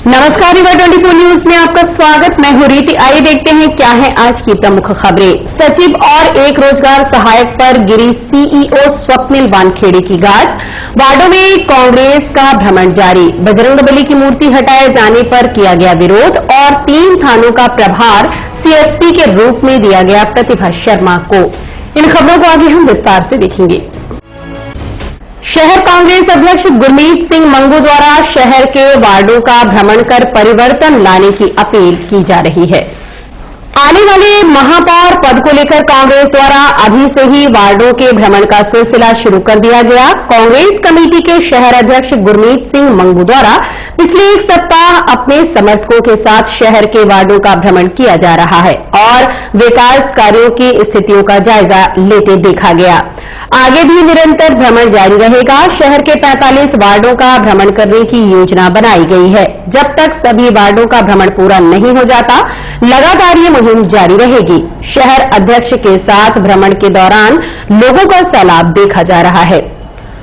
नमस्कार, रिवा 24 न्यूज में आपका स्वागत। मैं हूं रीति। आइए देखते हैं क्या है आज की प्रमुख खबरें। सचिव और एक रोजगार सहायक पर गिरी सीईओ स्वप्निल वानखेड़े की गाज। वार्डों में कांग्रेस का भ्रमण जारी। बजरंगबली की मूर्ति हटाए जाने पर किया गया विरोध और 3 थानों का प्रभार सीएसपी के रूप में दिया गया प्रतिभा शर्मा को। इन खबरों को आगे हम विस्तार से देखेंगे। शहर कांग्रेस अध्यक्ष गुरमीत सिंह मंगू द्वारा शहर के वार्डों का भ्रमण कर परिवर्तन लाने की अपील की जा रही है। आने वाले महापौर पद को लेकर कांग्रेस द्वारा अभी से ही वार्डों के भ्रमण का सिलसिला शुरू कर दिया गया। कांग्रेस कमेटी के शहर अध्यक्ष गुरमीत सिंह मंगू द्वारा पिछले 1 सप्ताह अपने समर्थकों के साथ शहर के वार्डों का भ्रमण किया जा रहा है और विकास कार्यों की स्थितियों का जायजा लेते देखा गया। आगे भी निरंतर भ्रमण जारी रहेगा। शहर के 45 वार्डों का भ्रमण करने की योजना बनाई गई है। जब तक सभी वार्डों का भ्रमण पूरा नहीं हो जाता, लगातार ये मुहिम जारी रहेगी। शहर अध्यक्ष के साथ भ्रमण के दौरान लोगों का सैलाब देखा जा रहा है।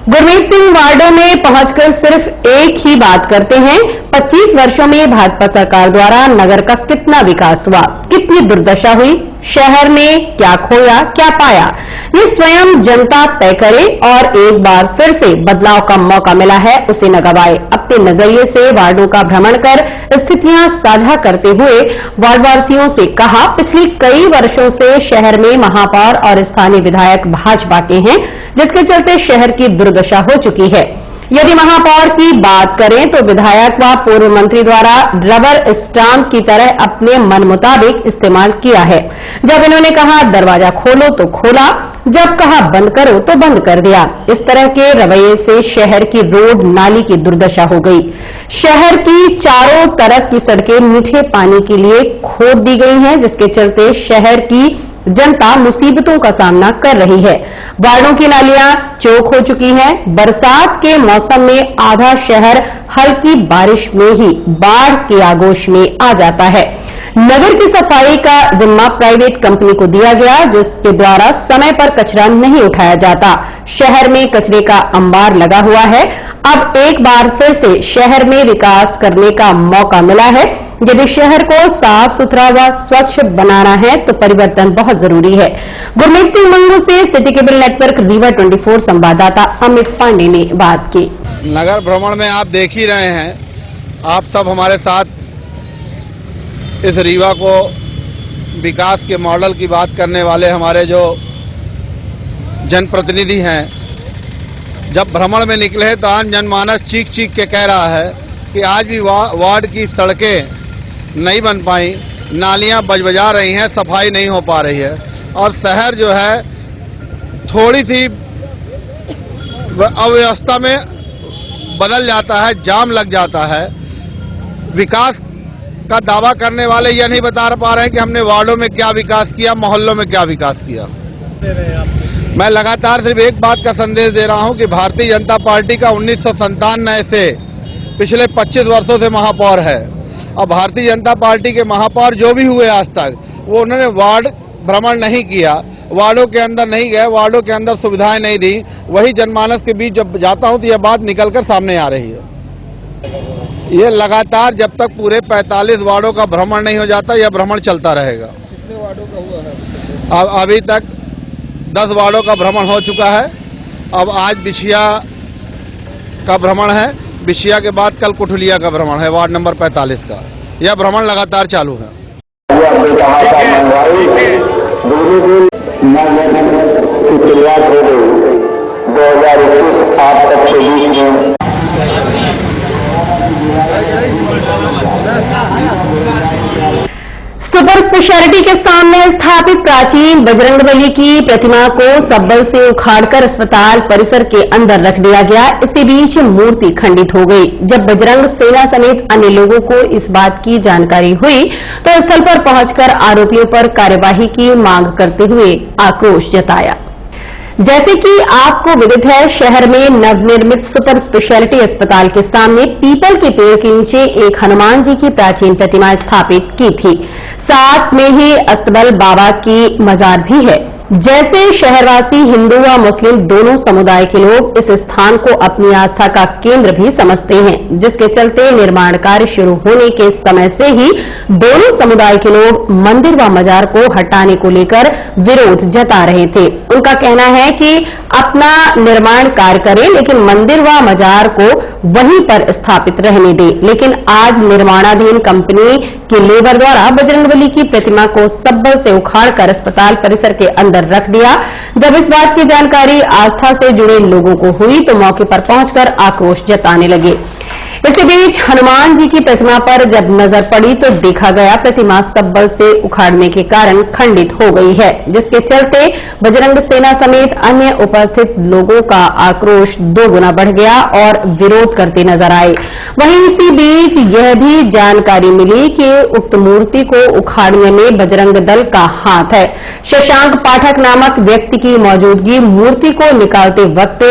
गुरमीत सिंह वार्डों में पहुंचकर सिर्फ एक ही बात करते हैं, 25 वर्षों में भाजपा सरकार द्वारा नगर का कितना विकास हुआ, कितनी दुर्दशा हुई, शहर ने क्या खोया क्या पाया, ये स्वयं जनता तय करे और एक बार फिर से बदलाव का मौका मिला है उसे न गवाए। अपने नजरिए से वार्डों का भ्रमण कर स्थितियां साझा करते हुए वार्डवासियों से कहा, पिछले कई वर्षों से शहर में महापौर और स्थानीय विधायक भाजपा के हैं, जिसके चलते शहर की दुर्दशा हो चुकी है। यदि महापौर की बात करें तो विधायक व पूर्व मंत्री द्वारा रबर स्टाम्प की तरह अपने मन मुताबिक इस्तेमाल किया है। जब इन्होंने कहा दरवाजा खोलो तो खोला, जब कहा बंद करो तो बंद कर दिया। इस तरह के रवैये से शहर की रोड नाली की दुर्दशा हो गई। शहर की चारों तरफ की सड़कें मीठे पानी के लिए खोद दी गई हैं, जिसके चलते शहर की जनता मुसीबतों का सामना कर रही है। वार्डों की नालियां चौक हो चुकी हैं। बरसात के मौसम में आधा शहर हल्की बारिश में ही बाढ़ के आगोश में आ जाता है। नगर की सफाई का जिम्मा प्राइवेट कंपनी को दिया गया, जिसके द्वारा समय पर कचरा नहीं उठाया जाता। शहर में कचरे का अंबार लगा हुआ है। अब एक बार फिर से शहर में विकास करने का मौका मिला है। यदि शहर को साफ सुथरा व स्वच्छ बनाना है तो परिवर्तन बहुत जरूरी है। गुरमीत सिंह मंगू से सिटी केबल नेटवर्क रीवा 24 संवाददाता अमित पांडे ने बात की। नगर भ्रमण में आप देख ही रहे हैं, आप सब हमारे साथ इस रीवा को विकास के मॉडल की बात करने वाले हमारे जो जनप्रतिनिधि हैं, जब भ्रमण में निकले हैं तो आम जनमानस चीख चीख के कह रहा है कि आज भी वार्ड की सड़कें नहीं बन पाई, नालियां बजबजा रही हैं, सफाई नहीं हो पा रही है और शहर जो है थोड़ी सी अव्यवस्था में बदल जाता है, जाम लग जाता है। विकास का दावा करने वाले यह नहीं बता पा रहे हैं कि हमने वार्डों में क्या विकास किया, मोहल्लों में क्या विकास किया। मैं लगातार सिर्फ एक बात का संदेश दे रहा हूं कि भारतीय जनता पार्टी का 1997 से पिछले 25 वर्षों से महापौर है। अब भारतीय जनता पार्टी के महापौर जो भी हुए आज तक, वो उन्होंने वार्ड भ्रमण नहीं किया, वार्डों के अंदर नहीं गए, वार्डों के अंदर सुविधाएं नहीं दी। वही जनमानस के बीच जब जाता हूं तो यह बात निकलकर सामने आ रही है। ये लगातार जब तक पूरे 45 वार्डों का भ्रमण नहीं हो जाता, यह भ्रमण चलता रहेगा। कितने वार्डों का हुआ है? अभी तक 10 वार्डों का भ्रमण हो चुका है। अब आज बिछिया का भ्रमण है, बिछिया के बाद कल कुठलिया का भ्रमण है, वार्ड नंबर 45 का। यह भ्रमण लगातार चालू है। सुपर स्पेशलिटी के सामने स्थापित प्राचीन बजरंगबली की प्रतिमा को सब्बल से उखाड़कर अस्पताल परिसर के अंदर रख दिया गया। इसी बीच मूर्ति खंडित हो गई। जब बजरंग सेना समेत अन्य लोगों को इस बात की जानकारी हुई तो स्थल पर पहुंचकर आरोपियों पर कार्यवाही की मांग करते हुए आक्रोश जताया। जैसे कि आपको विदित है, शहर में नवनिर्मित सुपर स्पेशलिटी अस्पताल के सामने पीपल के पेड़ के नीचे एक हनुमान जी की प्राचीन प्रतिमा स्थापित की थी। साथ में ही अस्तबल बाबा की मजार भी है। जैसे शहरवासी हिंदू व मुस्लिम दोनों समुदाय के लोग इस स्थान को अपनी आस्था का केंद्र भी समझते हैं, जिसके चलते निर्माण कार्य शुरू होने के समय से ही दोनों समुदाय के लोग मंदिर व मजार को हटाने को लेकर विरोध जता रहे थे। उनका कहना है कि अपना निर्माण कार्य करें, लेकिन मंदिर व मजार को वहीं पर स्थापित रहने दें। लेकिन आज निर्माणाधीन कंपनी के लेबर द्वारा बजरंगबली की प्रतिमा को सब्बल से उखाड़कर अस्पताल परिसर के अंदर रख दिया। जब इस बात की जानकारी आस्था से जुड़े लोगों को हुई तो मौके पर पहुंचकर आक्रोश जताने लगे। इसी बीच हनुमान जी की प्रतिमा पर जब नजर पड़ी तो देखा गया प्रतिमा सब्बल से उखाड़ने के कारण खंडित हो गई है, जिसके चलते बजरंग सेना समेत अन्य उपस्थित लोगों का आक्रोश दोगुना बढ़ गया और विरोध करते नजर आए। वहीं इसी बीच यह भी जानकारी मिली कि उक्त मूर्ति को उखाड़ने में बजरंग दल का हाथ है। शशांक पाठक नामक व्यक्ति की मौजूदगी मूर्ति को निकालते वक्त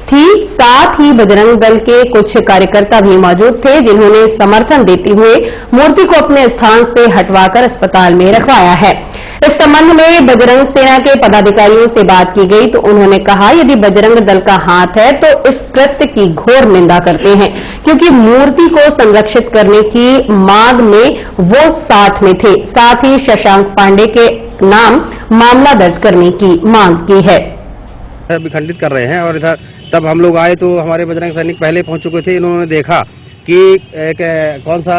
थी। साथ ही बजरंग दल के कुछ कार्यकर्ता भी मौजूद थे, जिन्होंने समर्थन देते हुए मूर्ति को अपने स्थान से हटवाकर अस्पताल में रखवाया है। इस संबंध में बजरंग सेना के पदाधिकारियों से बात की गई तो उन्होंने कहा, यदि बजरंग दल का हाथ है तो इस कृत्य की घोर निंदा करते हैं, क्योंकि मूर्ति को संरक्षित करने की मांग में वो साथ में थे। साथ ही शशांक पांडे के नाम मामला दर्ज करने की मांग की है। खंडित कर रहे हैं और इधर तब हम लोग आए तो हमारे बजरंग सैनिक पहले पहुंच चुके थे। इन्होंने देखा कि एक कौन सा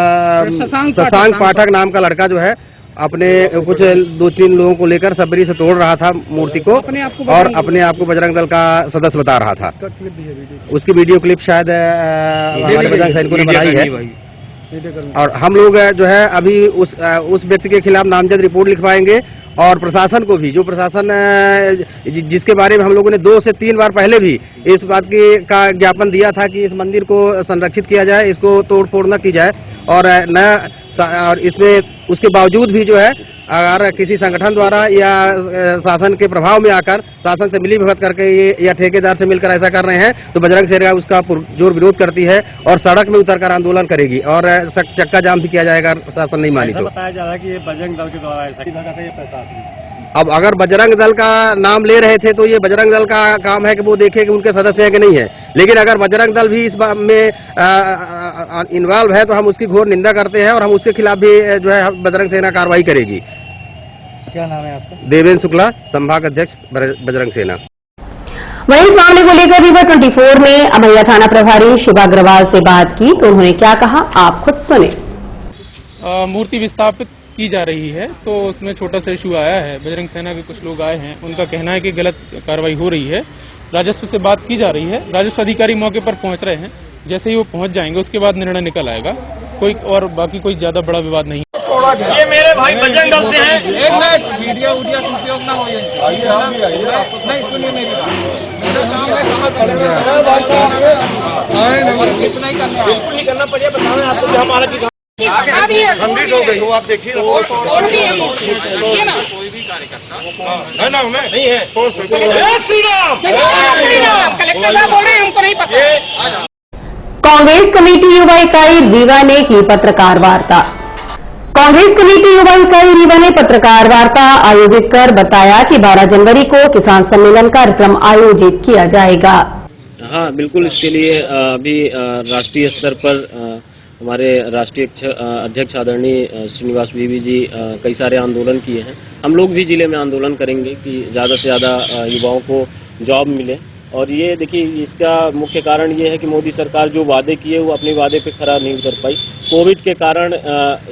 शशांक पाठक नाम का लड़का जो है अपने कुछ 2-3 लोगों को लेकर सबरी से तोड़ रहा था मूर्ति को और अपने आप को बजरंग दल का सदस्य बता रहा था। उसकी वीडियो क्लिप शायद हमारे बजरंग सैनिकों ने बनाई है और हम लोग जो है अभी उस व्यक्ति के खिलाफ नामजद रिपोर्ट लिखवाएंगे और प्रशासन को भी, जो प्रशासन जिसके बारे में हम लोगों ने 2 से 3 बार पहले भी इस बात का ज्ञापन दिया था कि इस मंदिर को संरक्षित किया जाए, इसको तोड़ फोड़ न की जाए और इसमें उसके बावजूद भी जो है अगर किसी संगठन द्वारा या शासन के प्रभाव में आकर शासन से मिली भगत करके ये या ठेकेदार से मिलकर ऐसा कर रहे हैं तो बजरंग सेना उसका पुरजोर विरोध करती है और सड़क में उतरकर आंदोलन करेगी और चक्का जाम भी किया जाएगा शासन नहीं मानी तो। बताया जा रहा है कि ये बजरंग दल के द्वारा ऐसा अब अगर बजरंग दल का नाम ले रहे थे तो ये बजरंग दल का काम है कि वो देखे कि उनके सदस्य हैं कि नहीं है, लेकिन अगर बजरंग दल भी इस बात में इन्वॉल्व है तो हम उसकी घोर निंदा करते हैं और हम उसके खिलाफ भी जो है बजरंग सेना कार्रवाई करेगी। क्या नाम है आपका? देवेंद्र शुक्ला, संभाग अध्यक्ष बजरंग सेना। वहीं इस मामले को लेकर रिवर 24 ने अमैया थाना प्रभारी शिवा अग्रवाल से बात की तो उन्होंने क्या कहा, आप खुद सुने। मूर्ति विस्थापित की जा रही है तो उसमें छोटा सा इशू आया है। बजरंग सेना के कुछ लोग आए हैं, उनका कहना है कि गलत कार्रवाई हो रही है। राजस्व से बात की जा रही है, राजस्व अधिकारी मौके पर पहुंच रहे हैं। जैसे ही वो पहुंच जाएंगे उसके बाद निर्णय निकल आएगा। कोई और बाकी कोई ज्यादा बड़ा विवाद नहीं। ये मेरे भाई बजरंग दल से हैं। एक मिनट, वीडियो उपयोग ना हो। नहीं सुनिए मेरी बात, बिल्कुल नहीं करना पड़ेगा। बताना आपको जो हमारा खंडित हो गई हो, आप देखिए ना कोई भी कार्यकर्ता है ना नहीं है। कांग्रेस कमेटी युवा इकाई रीवा ने की पत्रकार वार्ता। कांग्रेस कमेटी युवा इकाई रीवा ने पत्रकार वार्ता आयोजित कर बताया कि 12 जनवरी को किसान सम्मेलन कार्यक्रम आयोजित किया जाएगा। हाँ बिल्कुल, इसके लिए अभी राष्ट्रीय स्तर पर हमारे राष्ट्रीय अध्यक्ष आदरणीय श्रीनिवास बीवी जी कई सारे आंदोलन किए हैं। हम लोग भी जिले में आंदोलन करेंगे कि ज़्यादा से ज़्यादा युवाओं को जॉब मिले। और ये देखिए, इसका मुख्य कारण ये है कि मोदी सरकार जो वादे किए वो अपने वादे पे खरा नहीं उतर पाई। कोविड के कारण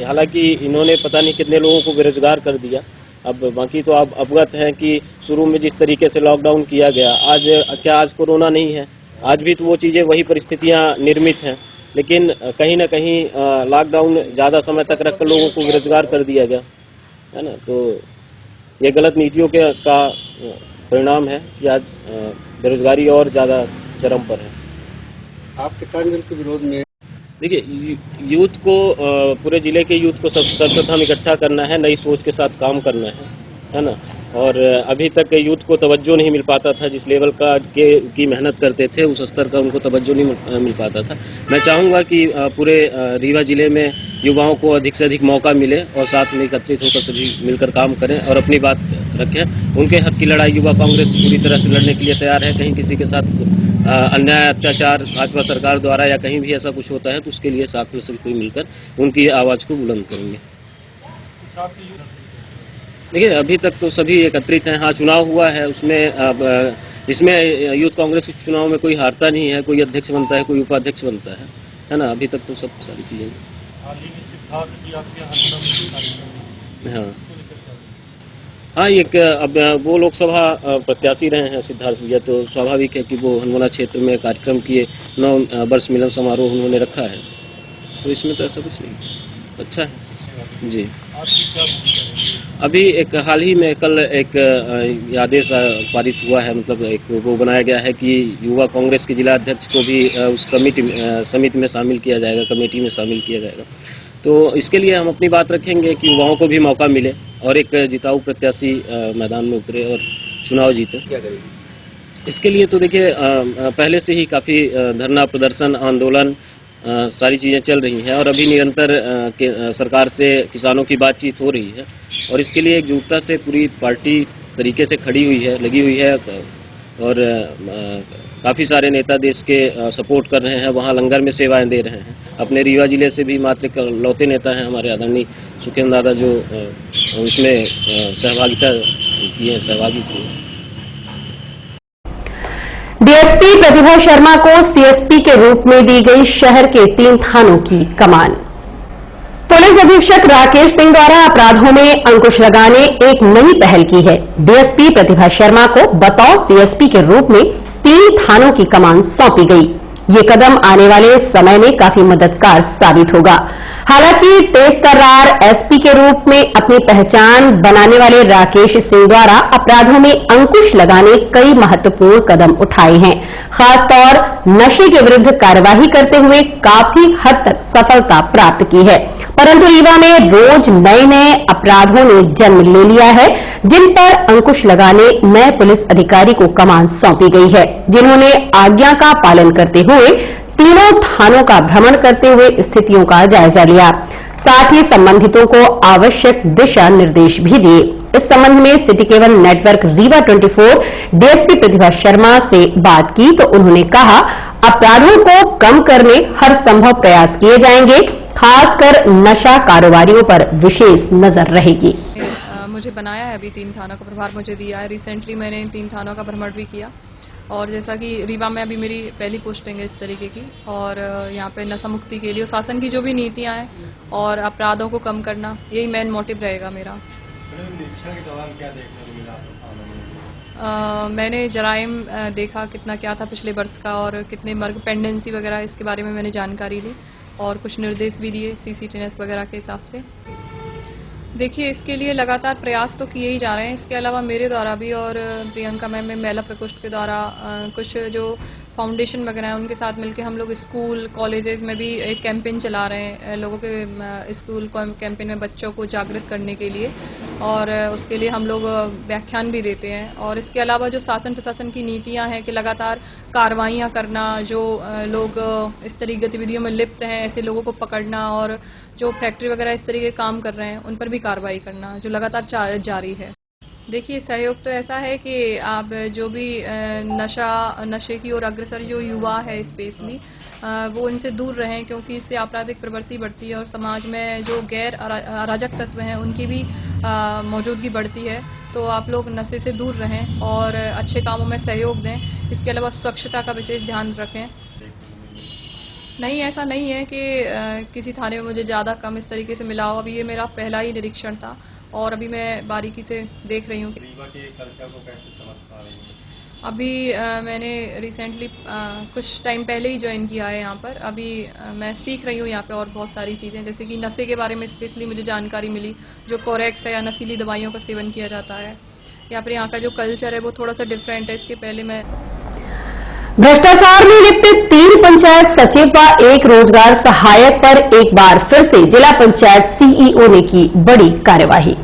हालांकि इन्होंने पता नहीं कितने लोगों को बेरोजगार कर दिया। अब बाकी तो आप अवगत हैं कि शुरू में जिस तरीके से लॉकडाउन किया गया, आज कोरोना नहीं है, आज भी तो वो चीज़ें वही परिस्थितियाँ निर्मित हैं, लेकिन कहीं ना कहीं लॉकडाउन ज़्यादा समय तक रखकर लोगों को बेरोजगार कर दिया गया है ना। तो ये गलत नीतियों का परिणाम है कि आज बेरोजगारी और ज़्यादा चरम पर है। आप किसान बिल के विरोध में देखिए, यूथ को पूरे जिले के यूथ को सर्वप्रथम इकट्ठा करना है, नई सोच के साथ काम करना है ना। और अभी तक यूथ को तवज्जो नहीं मिल पाता था, जिस लेवल की मेहनत करते थे उस स्तर का उनको तवज्जो नहीं मिल पाता था। मैं चाहूँगा कि पूरे रीवा जिले में युवाओं को अधिक से अधिक मौका मिले और साथ में एकत्रित होकर सभी मिलकर काम करें और अपनी बात रखें। उनके हक की लड़ाई युवा कांग्रेस पूरी तरह से लड़ने के लिए तैयार है। कहीं किसी के साथ अन्याय अत्याचार भाजपा सरकार द्वारा या कहीं भी ऐसा कुछ होता है तो उसके लिए साथ में सभी कोई मिलकर उनकी आवाज को बुलंद करेंगे। देखिए, अभी तक तो सभी एकत्रित हैं। हाँ, चुनाव हुआ है, उसमें इसमें यूथ कांग्रेस के चुनाव में कोई हारता नहीं है, कोई अध्यक्ष बनता है, कोई उपाध्यक्ष बनता है ना। अभी तक तो सब सारी चीजें। हाँ, एक अब वो लोकसभा प्रत्याशी रहे हैं सिद्धार्थ भैया, तो स्वाभाविक है कि वो हनुमाना क्षेत्र में कार्यक्रम किए 9 वर्ष मिलन समारोह उन्होंने रखा है, तो इसमें तो ऐसा कुछ नहीं। अच्छा है जी। अभी एक हाल ही में कल एक आदेश पारित हुआ है, मतलब एक वो बनाया गया है कि युवा कांग्रेस के जिला अध्यक्ष को भी उस समिति में शामिल किया जाएगा, कमेटी में शामिल किया जाएगा। तो इसके लिए हम अपनी बात रखेंगे कि युवाओं को भी मौका मिले और एक जिताऊ प्रत्याशी मैदान में उतरे और चुनाव जीते। क्या करेंगे इसके लिए? तो देखिए, पहले से ही काफ़ी धरना प्रदर्शन आंदोलन सारी चीज़ें चल रही हैं और अभी निरंतर सरकार से किसानों की बातचीत हो रही है और इसके लिए एकजुटता से पूरी पार्टी तरीके से खड़ी हुई है, लगी हुई है और काफ़ी सारे नेता देश के सपोर्ट कर रहे हैं, वहाँ लंगर में सेवाएं दे रहे हैं। अपने रीवा जिले से भी मात्र लौते नेता हैं हमारे आदरणीय सुखेंद्र दादा जो उसमें सहभागी थे। डीएसपी प्रतिभा शर्मा को सीएसपी के रूप में दी गई शहर के 3 थानों की कमान। पुलिस अधीक्षक राकेश सिंह द्वारा अपराधों में अंकुश लगाने एक नई पहल की है। डीएसपी प्रतिभा शर्मा को बतौर सीएसपी के रूप में 3 थानों की कमान सौंपी गई। ये कदम आने वाले समय में काफी मददगार साबित होगा। हालांकि तेज तर्रार एसपी के रूप में अपनी पहचान बनाने वाले राकेश सिंह द्वारा अपराधों में अंकुश लगाने कई महत्वपूर्ण कदम उठाए हैं। खासतौर नशे के विरुद्ध कार्यवाही करते हुए काफी हद तक सफलता प्राप्त की है, परंतु रीवा में रोज नए नए अपराधों ने जन्म ले लिया है, जिन पर अंकुश लगाने नए पुलिस अधिकारी को कमान सौंपी गई है, जिन्होंने आज्ञा का पालन करते हुए तीनों थानों का भ्रमण करते हुए स्थितियों का जायजा लिया। साथ ही संबंधितों को आवश्यक दिशा निर्देश भी दिए। इस संबंध में city cable network Rewa 24 DSP Pratibha Sharma से बात की तो उन्होंने कहा, अपराधों को कम करने हर संभव प्रयास किए जाएंगे, खासकर नशा कारोबारियों पर विशेष नजर रहेगी। मुझे बनाया है, अभी 3 थानों का प्रभार मुझे दिया है। रिसेंटली मैंने इन 3 थानों का भ्रमण भी किया और जैसा कि रीवा में अभी मेरी पहली पोस्टिंग है इस तरीके की और यहाँ पे नशा मुक्ति के लिए शासन की जो भी नीतियाँ हैं और अपराधों को कम करना, यही मेन मोटिव रहेगा मेरा। निरीक्षण के दौरान क्या देखने को मिला? मैंने जराइम देखा कितना क्या था पिछले वर्ष का और कितने मर्ग पेंडेंसी वगैरह, इसके बारे में मैंने जानकारी ली और कुछ निर्देश भी दिए सीसीटीएनएस वगैरह के हिसाब से। देखिए, इसके लिए लगातार प्रयास तो किए ही जा रहे हैं। इसके अलावा मेरे द्वारा भी और प्रियंका मैम में महिला प्रकोष्ठ के द्वारा कुछ जो फाउंडेशन वगैरह हैं उनके साथ मिलकर हम लोग स्कूल कॉलेजेस में भी एक कैंपेन चला रहे हैं, लोगों के स्कूल कैंपेन में बच्चों को जागृत करने के लिए और उसके लिए हम लोग व्याख्यान भी देते हैं। और इसके अलावा जो शासन प्रशासन की नीतियां हैं कि लगातार कार्रवाइयां करना, जो लोग इस तरह की गतिविधियों में लिप्त हैं ऐसे लोगों को पकड़ना और जो फैक्ट्री वगैरह इस तरीके के काम कर रहे हैं उन पर भी कार्रवाई करना जो लगातार जारी है। देखिए, सहयोग तो ऐसा है कि आप जो भी नशे की ओर अग्रसर जो युवा है स्पेशली वो इनसे दूर रहें, क्योंकि इससे आपराधिक प्रवृत्ति बढ़ती है और समाज में जो गैर अराजक तत्व हैं उनकी भी मौजूदगी बढ़ती है। तो आप लोग नशे से दूर रहें और अच्छे कामों में सहयोग दें। इसके अलावा स्वच्छता का विशेष ध्यान रखें। नहीं, ऐसा नहीं है कि किसी थाने में मुझे ज़्यादा कम इस तरीके से मिला हो। अभी ये मेरा पहला ही निरीक्षण था और अभी मैं बारीकी से देख रही हूँ। अभी मैंने रिसेंटली कुछ टाइम पहले ही ज्वाइन किया है यहाँ पर। अभी मैं सीख रही हूँ यहाँ पे और बहुत सारी चीज़ें, जैसे कि नशे के बारे में स्पेशली मुझे जानकारी मिली, जो कोरेक्स है या नशीली दवाइयों का सेवन किया जाता है। यहाँ पर यहाँ का जो कल्चर है वो थोड़ा सा डिफरेंट है। इसके पहले मैं भ्रष्टाचार में लिप्त 3 पंचायत सचिव व 1 रोजगार सहायक पर एक बार फिर से जिला पंचायत सीईओ ने की बड़ी कार्यवाही।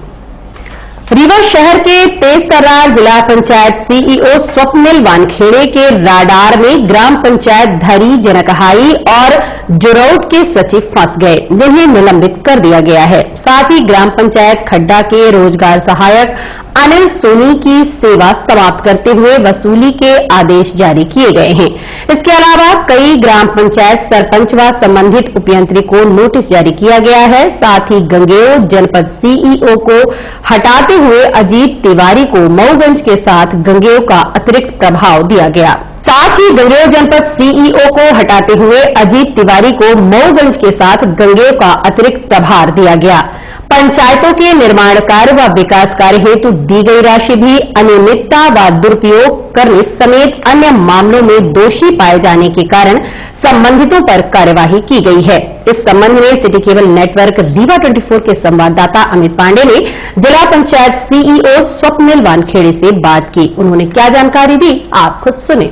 रीवा शहर के तेजतर्रार जिला पंचायत सीईओ स्वप्निल वानखेड़े के राडार में ग्राम पंचायत धरी, जनकहाई और जुरौट के सचिव फंस गए, जिन्हें निलंबित कर दिया गया है। साथ ही ग्राम पंचायत खड्डा के रोजगार सहायक अनिल सोनी की सेवा समाप्त करते हुए वसूली के आदेश जारी किए गए हैं। इसके अलावा कई ग्राम पंचायत सरपंच व संबंधित उपयंत्री को नोटिस जारी किया गया है। साथ ही गंगेओ जनपद सीईओ को हटाते हुए अजीत तिवारी को मऊगंज के साथ गंगेओ का अतिरिक्त प्रभाव दिया गया। साथ ही गंगेओ जनपद सीईओ को हटाते हुए अजीत तिवारी को मऊगंज के साथ गंगेओ का अतिरिक्त प्रभार दिया गया। पंचायतों के निर्माण कार्य व विकास कार्य हेतु दी गई राशि भी अनियमितता व दुरुपयोग करने समेत अन्य मामलों में दोषी पाए जाने के कारण संबंधितों पर कार्यवाही की गई है। इस संबंध में सिटी केबल नेटवर्क रीवा 24 के संवाददाता अमित पांडे ने जिला पंचायत सीईओ स्वप्निल वानखेड़े से बात की। उन्होंने क्या जानकारी दी, आप खुद सुने।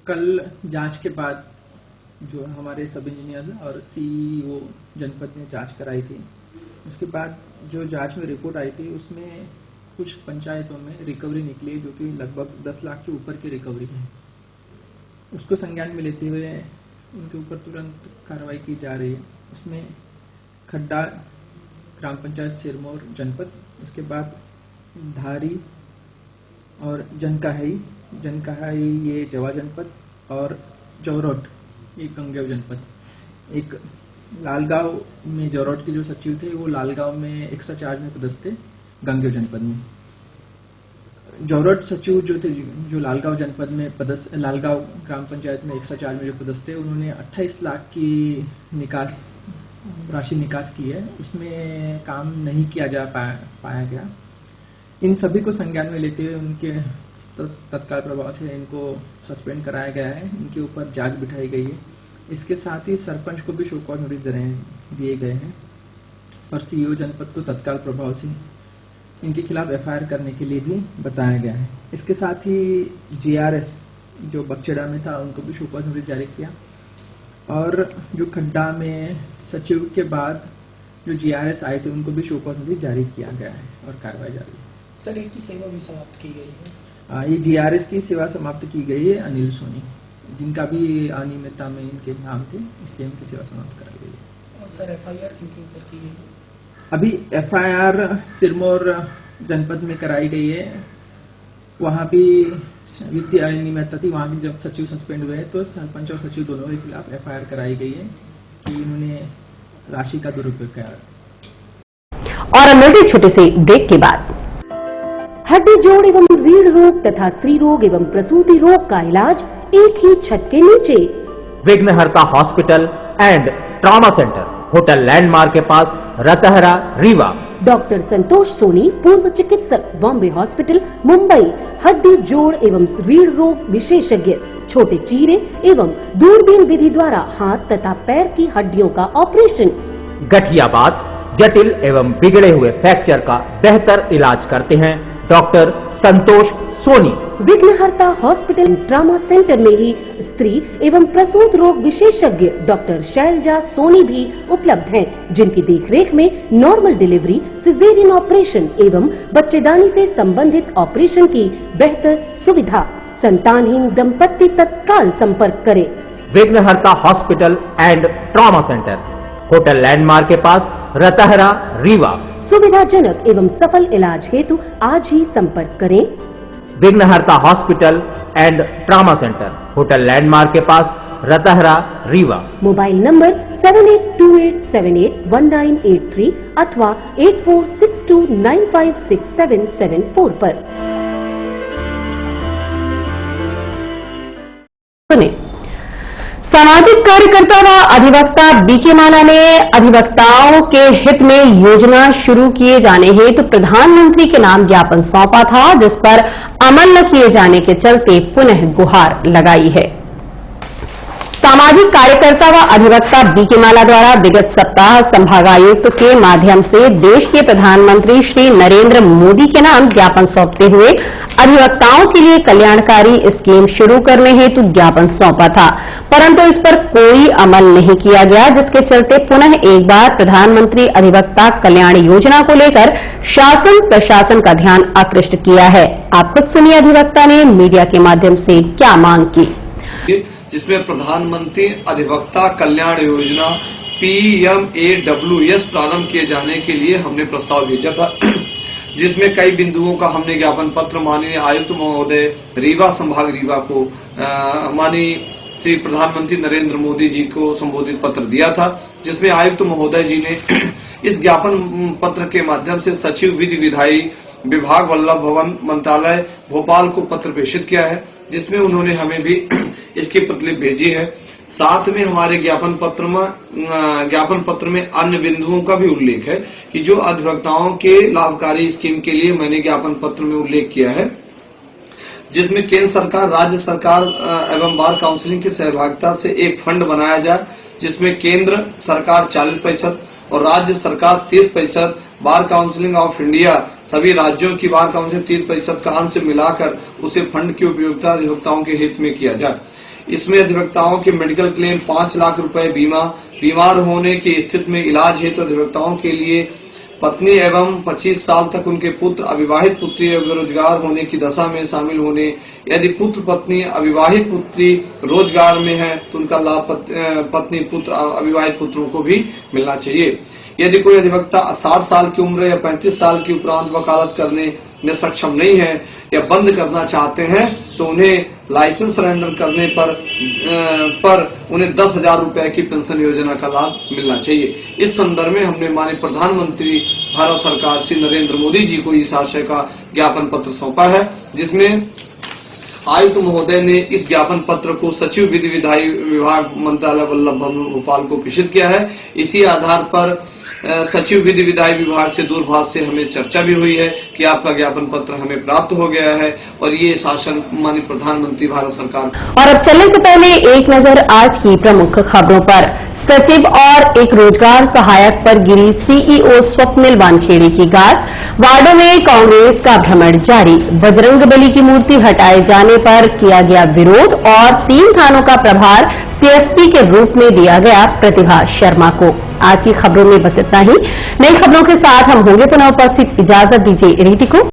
कल जांच के बाद जो हमारे सब इंजीनियर और सीईओ जनपद ने जांच कराई थी, उसके बाद जो जांच में रिपोर्ट आई थी उसमें कुछ पंचायतों में रिकवरी निकली जो कि लगभग 10 लाख के ऊपर की रिकवरी है। उसको संज्ञान में लेते हुए उनके ऊपर तुरंत कार्रवाई की जा रही है। उसमें खड्डा ग्राम पंचायत सिरमौर जनपद, उसके बाद धारी और जनकहाई ये जवा जनपद और जौरोट ये गंगेओ जनपद। एक लालगांव में जौरोट के जो सचिव थे वो लालगांव में एक्स्ट्रा चार्ज में पदस्थ थे गंगेओ जनपद में। जौरोट सचिव जो थे जो लालगांव जनपद में पदस्थ, लालगांव ग्राम पंचायत में एक्स्ट्रा चार्ज में जो पदस्थ थे, उन्होंने 28 लाख की राशि निकास की है। उसमें काम नहीं किया जा पाया गया। इन सभी को संज्ञान में लेते हुए उनके तत्काल प्रभाव से इनको सस्पेंड कराया गया है। इनके ऊपर जांच बिठाई गई है। इसके साथ ही सरपंच को भी शो कॉज नोटिस दिए गए हैं और सीईओ जनपद को तत्काल प्रभाव से इनके खिलाफ एफआईआर करने के लिए भी बताया गया है। इसके साथ ही जीआरएस जो बगचेड़ा में था उनको भी शो कॉज नोटिस जारी किया और जो खड्डा में सचिव के बाद जो जीआरएस आए थे उनको भी शो कॉज नोटिस जारी किया गया है और कार्रवाई जारी है। सर, इनकी सेवा भी समाप्त की गई है। ये जीआरएस की सेवा समाप्त की गई है। अनिल सोनी जिनका भी अनियमितता में इनके नाम थे, इसलिए इनकी सेवा समाप्त कराई गई है। और सर, एफआईआर किनके ऊपर की गई है? अभी एफआईआर सिरमौर जनपद में कराई गई है। वहां भी वित्तीय अनियमितता थी। वहां भी जब सचिव सस्पेंड हुए तो सरपंच और सचिव दोनों के खिलाफ एफआईआर कराई गई है कि इन्होंने राशि का दुरुपयोग किया। और मिलते छोटे से ब्रेक के बाद हड्डी जोड़ एवं रीढ़ रोग तथा स्त्री रोग एवं प्रसूति रोग का इलाज एक ही छत के नीचे। विघ्नहर्ता hospital and trauma centre, hotel landmark के पास, रतहरा, रीवा। डॉक्टर संतोष सोनी, पूर्व चिकित्सक, बॉम्बे हॉस्पिटल, मुंबई। हड्डी जोड़ एवं रीढ़ रोग विशेषज्ञ, छोटे चीरे एवं दूरबीन विधि द्वारा हाथ तथा पैर की हड्डियों का ऑपरेशन। गठियाबात, जटिल एवं बिगड़े हुए फ्रैक्चर का बेहतर इलाज करते हैं डॉक्टर संतोष सोनी। विघ्नहर्ता हॉस्पिटल ट्रॉमा सेंटर में ही स्त्री एवं प्रसूत रोग विशेषज्ञ डॉक्टर शैलजा सोनी भी उपलब्ध हैं, जिनकी देखरेख में नॉर्मल डिलीवरी, सिजेरियन ऑपरेशन एवं बच्चेदानी से संबंधित ऑपरेशन की बेहतर सुविधा। संतानहीन दंपत्ति तत्काल संपर्क करें। विघ्नहर्ता hospital and trauma centre, hotel landmark के पास, रतहरा, रीवा। सुविधाजनक एवं सफल इलाज हेतु आज ही संपर्क करें। विघ्नहर्ता hospital and trauma centre, hotel landmark के पास, रतहरा, रीवा। मोबाइल नंबर 7828781983 अथवा 8462956774 पर। सामाजिक कार्यकर्ता व अधिवक्ता बीके माला ने अधिवक्ताओं के हित में योजना शुरू किए जाने हेतु प्रधानमंत्री के नाम ज्ञापन सौंपा था, जिस पर अमल न किए जाने के चलते पुनः गुहार लगाई है। सामाजिक कार्यकर्ता व अधिवक्ता बीके माला द्वारा विगत सप्ताह संभागायुक्त के माध्यम से देश के प्रधानमंत्री श्री नरेंद्र मोदी के नाम ज्ञापन सौंपते हुए अधिवक्ताओं के लिए कल्याणकारी स्कीम शुरू करने हेतु ज्ञापन सौंपा था, परंतु इस पर कोई अमल नहीं किया गया, जिसके चलते पुनः एक बार प्रधानमंत्री अधिवक्ता कल्याण योजना को लेकर शासन प्रशासन का ध्यान आकृष्ट किया है। आप खुद सुनिए अधिवक्ता ने मीडिया के माध्यम से क्या मांग की, जिसमें प्रधानमंत्री अधिवक्ता कल्याण योजना PMAWS प्रारंभ किए जाने के लिए हमने प्रस्ताव भेजा था, जिसमें कई बिंदुओं का हमने ज्ञापन पत्र माननीय आयुक्त महोदय रीवा संभाग रीवा को माननीय श्री प्रधानमंत्री नरेंद्र मोदी जी को संबोधित पत्र दिया था, जिसमें आयुक्त महोदय जी ने इस ज्ञापन पत्र के माध्यम से सचिव विधि विधायी विभाग वल्लभ भवन मंत्रालय भोपाल को पत्र प्रेषित किया है, जिसमें उन्होंने हमें भी इसकी प्रतिलिपि भेजी है। साथ में हमारे ज्ञापन पत्र में अन्य बिंदुओं का भी उल्लेख है कि जो अधिवक्ताओं के लाभकारी स्कीम के लिए मैंने ज्ञापन पत्र में उल्लेख किया है, जिसमें केंद्र सरकार, राज्य सरकार एवं बार काउंसिलिंग की सहभागिता से एक फंड बनाया जाए, जिसमें केंद्र सरकार 40% और राज्य सरकार 30%, बार काउंसिलिंग ऑफ इंडिया सभी राज्यों की बार काउंसिलिंग 30% का अंश मिलाकर उसे फंड की उपयोगिता अधिवक्ताओं के हित में किया जाए। इसमें अधिवक्ताओं के मेडिकल क्लेम 5 लाख रुपए बीमा, बीमार होने की स्थिति में इलाज हेतु अधिवक्ताओं के लिए पत्नी एवं 25 साल तक उनके पुत्र, अविवाहित पुत्री बेरोजगार होने की दशा में शामिल होने, यदि पुत्र पत्नी अविवाहित पुत्री रोजगार में है तो उनका लाभ पत्नी पुत्र अविवाहित पुत्रों को भी मिलना चाहिए। यदि कोई अधिवक्ता 60 साल की उम्र या 35 साल की उपरांत वकालत करने में सक्षम नहीं है या बंद करना चाहते हैं तो उन्हें लाइसेंस सरेंडर करने पर उन्हें 10,000 रुपए की पेंशन योजना का लाभ मिलना चाहिए। इस संदर्भ में हमने माननीय प्रधानमंत्री भारत सरकार श्री नरेंद्र मोदी जी को इस आशय का ज्ञापन पत्र सौंपा है, जिसमें आयुक्त महोदय ने इस ज्ञापन पत्र को सचिव विधि विधायी विभाग मंत्रालय वल्लभ भवन भोपाल को प्रेषित किया है। इसी आधार पर सचिव विधि विधायी विभाग से दूरभाष से हमें चर्चा भी हुई है कि आपका ज्ञापन पत्र हमें प्राप्त हो गया है और ये शासन माननीय प्रधानमंत्री भारत सरकार। और अब चलने से पहले एक नजर आज की प्रमुख खबरों पर। सचिव और एक रोजगार सहायक पर गिरी सीईओ स्वप्निल वानखेड़े की गाज, वार्डों में कांग्रेस का भ्रमण जारी, बजरंगबली की मूर्ति हटाए जाने पर किया गया विरोध और 3 थानों का प्रभार सीएसपी के रूप में दिया गया प्रतिभा शर्मा को। आज की खबरों में बस इतना ही। नई खबरों के साथ हम होंगे पुनः उपस्थित। इजाजत दीजिए रीति को।